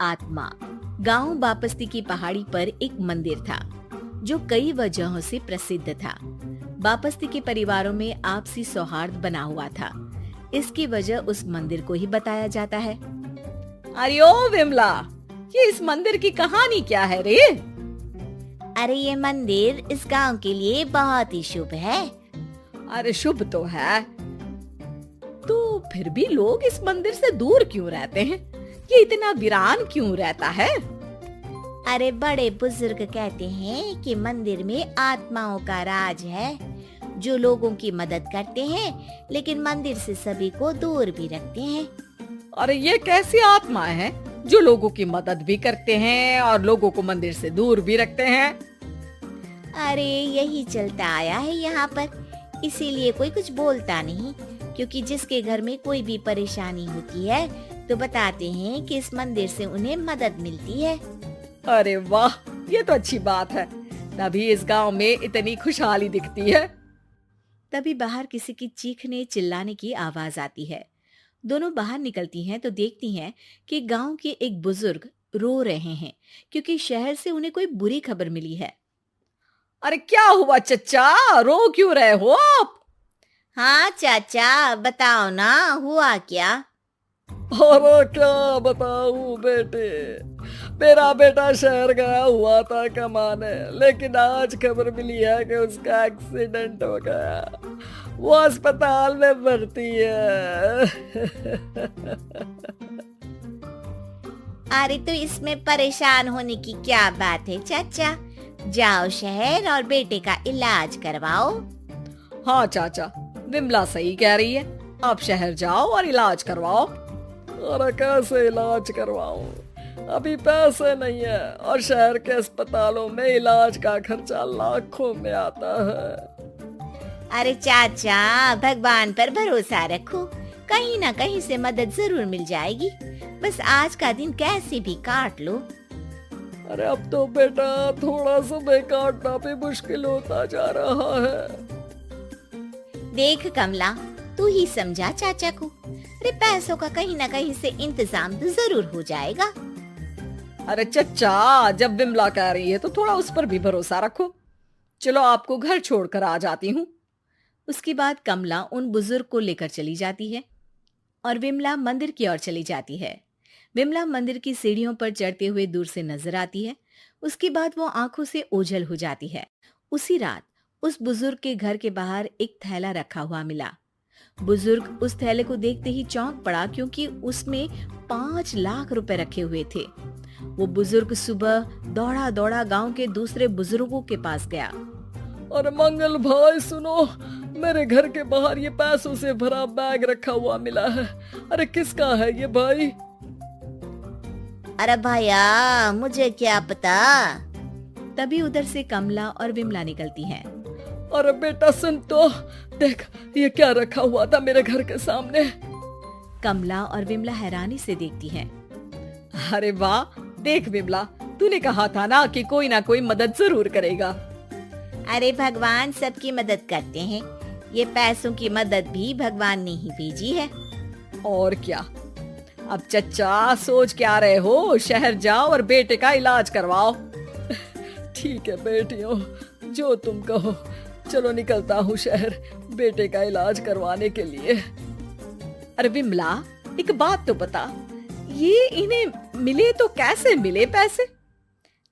आत्मा। गांव बापस्ती की पहाड़ी पर एक मंदिर था जो कई वजहों से प्रसिद्ध था। बापस्ती के परिवारों में आपसी सौहार्द बना हुआ था। इसकी वजह उस मंदिर को ही बताया जाता है। अरे ओ विमला, ये इस मंदिर की कहानी क्या है रे? अरे ये मंदिर इस गांव के लिए बहुत ही शुभ है। अरे शुभ तो है, तो फिर भी लोग इस मंदिर से दूर क्यों रहते हैं? ये इतना वीरान क्यों रहता है? अरे बड़े बुजुर्ग कहते हैं कि मंदिर में आत्माओं का राज है जो लोगों की मदद करते हैं, लेकिन मंदिर से सभी को दूर भी रखते हैं। अरे ये कैसी आत्माएं हैं जो लोगों की मदद भी करते हैं और लोगों को मंदिर से दूर भी रखते हैं? अरे यही चलता आया है यहाँ पर, इसीलिए कोई कुछ बोलता नहीं, क्योंकि जिसके घर में कोई भी परेशानी होती है तो बताते हैं कि इस मंदिर से उन्हें मदद मिलती है। अरे वाह, ये तो अच्छी बात है। तभी इस गांव में इतनी खुशहाली दिखती है। तभी बाहर किसी की चीखने चिल्लाने की आवाज आती है। दोनों बाहर निकलती हैं तो देखती हैं कि गांव के एक बुजुर्ग रो रहे हैं, क्योंकि शहर से उन्हें कोई बुरी खबर मिली है। अरे क्या हुआ चच्चा, रो क्यों रहे हो आप? हाँ चाचा, बताओ ना, हुआ क्या? अरे क्या बताऊं बेटे, मेरा बेटा शहर गया हुआ था कमाने, लेकिन आज खबर मिली है कि उसका एक्सीडेंट हो गया। वो अस्पताल में भर्ती है। अरे तो इसमें परेशान होने की क्या बात है चाचा, जाओ शहर और बेटे का इलाज करवाओ। हाँ चाचा, विमला सही कह रही है, आप शहर जाओ और इलाज करवाओ। अरे कैसे इलाज करवाऊं, अभी पैसे नहीं है और शहर के अस्पतालों में इलाज का खर्चा लाखों में आता है। अरे चाचा, भगवान पर भरोसा रखो, कहीं ना कहीं से मदद जरूर मिल जाएगी। बस आज का दिन कैसे भी काट लो। अरे अब तो बेटा थोड़ा समय काटना भी मुश्किल होता जा रहा है। देख कमला, तू ही समझा चाचा को। अरे पैसों का कहीं ना कहीं से इंतजाम तो जरूर हो जाएगा। अरे चच्चा, जब विमला कह रही है तो थोड़ा उस पर भी भरोसा रखो। चलो आपको घर छोड़कर आ जाती हूँ। उसके बाद कमला उन बुजुर्ग को लेकर चली जाती है और विमला मंदिर की ओर चली जाती है। विमला मंदिर की सीढ़ियों पर चढ़ते हुए दूर से नजर आती है। उसके बाद वो आंखों से ओझल हो जाती है। उसी रात उस बुजुर्ग के घर के बाहर एक थैला रखा हुआ मिला। बुजुर्ग उस थैले को देखते ही चौंक पड़ा, क्योंकि उसमें 5 लाख रुपए रखे हुए थे। वो बुजुर्ग सुबह दौड़ा दौड़ा गांव के दूसरे बुजुर्गों के पास गया। अरे मंगल भाई सुनो, मेरे घर के बाहर ये पैसों से भरा बैग रखा हुआ मिला है। अरे किसका है ये भाई? अरे भैया, मुझे क्या पता। तभी उधर से कमला और विमला निकलती हैं। अरे बेटा सुन तो, देख ये क्या रखा हुआ था मेरे घर के सामने। कमला और विमला हैरानी से देखती हैं। अरे वाह, देख विमला, तूने कहा था ना कि कोई ना कोई मदद जरूर करेगा। अरे भगवान सबकी मदद करते हैं, ये पैसों की मदद भी भगवान ने ही भेजी है। और क्या। अब चच्चा सोच क्या रहे हो, शहर जाओ और बेटे का इलाज करवाओ। ठीक है बेटियों, जो तुम कहो। चलो निकलता हूँ शहर बेटे का इलाज करवाने के लिए। अरे विमला, एक बात तो बता, ये इन्हें मिले तो कैसे मिले पैसे?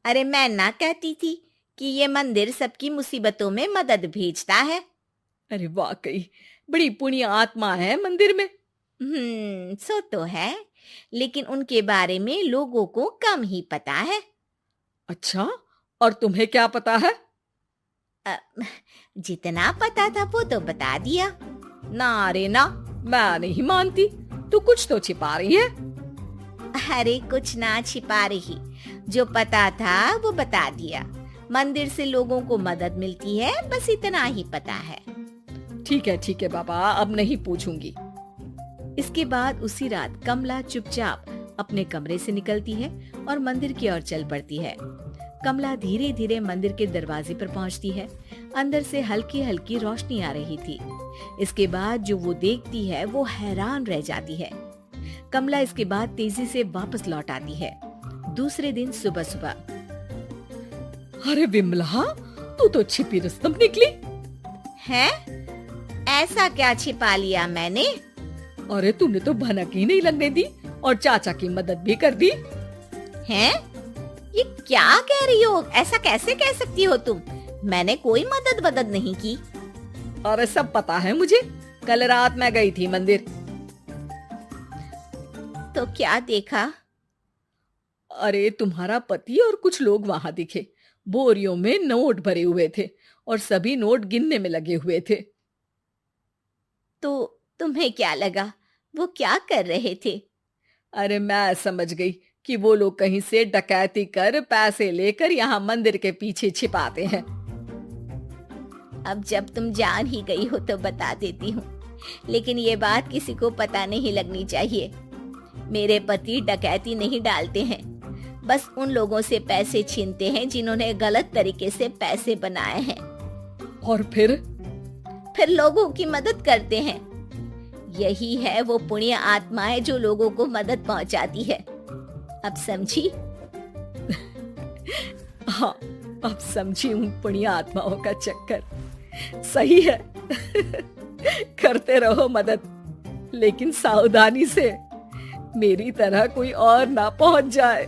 अरे मैं ना कहती थी कि ये मंदिर सबकी मुसीबतों में मदद भेजता है। अरे वाकई बड़ी पुण्य आत्मा है मंदिर में। सो तो है, लेकिन उनके बारे में लोगों को कम ही पता है। अच्छा, और तुम्हें क्या पता है? जितना पता था वो तो बता दिया। ना रे ना, मैं नहीं मानती, तू कुछ तो छिपा रही है। अरे कुछ ना छिपा रही, जो पता था वो बता दिया। मंदिर से लोगों को मदद मिलती है, बस इतना ही पता है। ठीक है बाबा, अब नहीं पूछूंगी। इसके बाद उसी रात कमला चुपचाप अपने कमरे से निकलती है और मंदिर की ओर चल पड़ती है। कमला धीरे धीरे मंदिर के दरवाजे पर पहुंचती है। अंदर से हल्की हल्की रोशनी आ रही थी। इसके बाद जो वो देखती है वो हैरान रह जाती है। कमला इसके बाद तेजी से वापस लौट आती है दूसरे दिन सुबह सुबह। अरे विमला, तू तो छिपी रुस्तम निकली। है? ऐसा क्या छिपा लिया मैंने? अरे तूने तो भनक ही नहीं लगने दी और चाचा की मदद भी कर दी। हैं? ये क्या कह रही हो? ऐसा कैसे कह सकती हो तुम? मैंने कोई मदद नहीं की। अरे सब पता है मुझे, कल रात मैं गई थी मंदिर। तो क्या देखा? अरे तुम्हारा पति और कुछ लोग वहां दिखे। बोरियों में नोट भरे हुए थे और सभी नोट गिनने में लगे हुए थे। तो तुम्हें क्या लगा? वो क्या कर रहे थे? अरे मैं समझ गई कि वो लोग कहीं से डकैती कर पैसे लेकर यहाँ मंदिर के पीछे छिपाते हैं। अब जब तुम जान ही गई हो तो बता देती हूँ, लेकिन ये बात किसी को पता नहीं लगनी चाहिए। मेरे पति डकैती नहीं डालते हैं, बस उन लोगों से पैसे छीनते हैं जिन्होंने गलत तरीके से पैसे बनाए हैं। और फिर लोगों की मदद करते हैं। यही है वो पुण्य आत्माएं जो लोगों को मदद पहुंचाती है। अब समझी? हाँ, अब समझी हूँ पुण्य आत्माओं का चक्कर। सही है। करते रहो मदद, लेकिन सावधानी से, मेरी तरह कोई और ना पहुंच जाए।